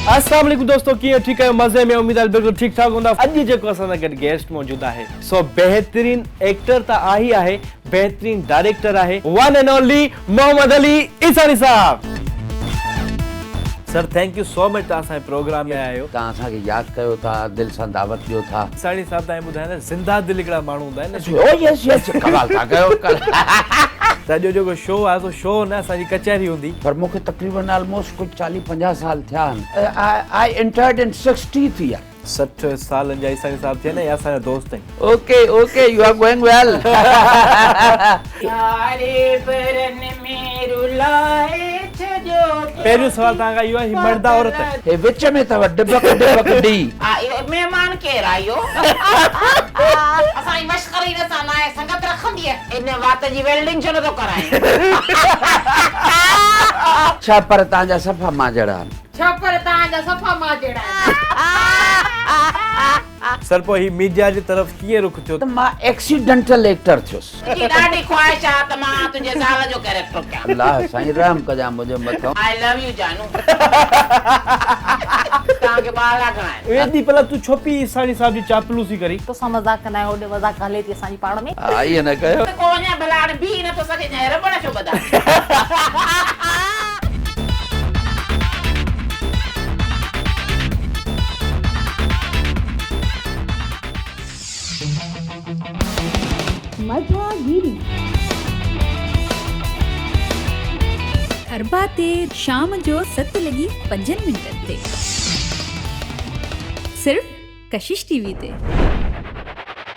अस्सलाम वालेकुम दोस्तों, कीअं ठीक आहियो? मज़े में? उम्मीद आहे बिल्कुलु ठीक ठाक हूंदा। अॼु जेको असां सां गॾु गेस्ट मौजूद आहे सो बहितरीन एक्टर त आहे ही आहे, बहितरीन डायरेक्टर आहे, one and only Mohammad Ali Isani साहब। Sir thank you so much, तव्हां असांजे प्रोग्राम में आयो। तव्हां असांखे यादि कयो था, दिलि सां दावत ॾियो था। ईसानी साहब तव्हां ॿुधायो न, ज़िंदा दिल हिकिड़ा माण्हू हूंदा आहिनि न। ओ यस यस, कमाल था कयो। सॼो जेको शो आहे सो शो न असांजी कचहरी हूंदी। पर मूंखे तक़रीबन ऑलमोस्ट कुझु 40-50 साल थिया आहिनि। I entered in 60th year. 60 सालनि जा ईसानी साहब थिया न, या असांजा दोस्त आहिनि। Okay okay, you are going well. पहिरियों सवाल तव्हांखां इहो आहे, ही मर्द आहे औरत आहे? हे विच में अथव डिबक डिबक डी। मेहमान केरु आयो? असांजी मश्करी न सां नाहे संगत रखंदी आहे। इन वात जी वेल्डिंग छो नथो कराए? छा पर तव्हांजा सफ़ा माजड़ा आहिनि? छपर तव्हांजा सफ़ा माजड़ा सर पोइ ही मीडिया जी तरफ़ कीअं रुख थियो? त मां एक्सीडेंटल एक्टर थियुसि। जी ॾाढी ख्वाहिश आहे त मां तुंहिंजे ज़ाल जो कैरेक्टर कयां। अल्लाह साईं रहम कजां मुंहिंजे मथां। आई लव यू जानू। तव्हांखे ॿार घणा आहिनि? वेदी भला तूं छोपी ईसानी साहब जी चापलूसी करी? तोसां मज़ाक कंदा आहियो, होॾे मज़ाक हले थी असांजी पाण में। हा ईअं न कयो। त को अञा भला हाणे बीह नथो सघे, जां रबड़ छो ॿधाए? मज़ागिरी अरबा ते शाम जो 7:05 ते सिर्फ कशिश टीवी ते।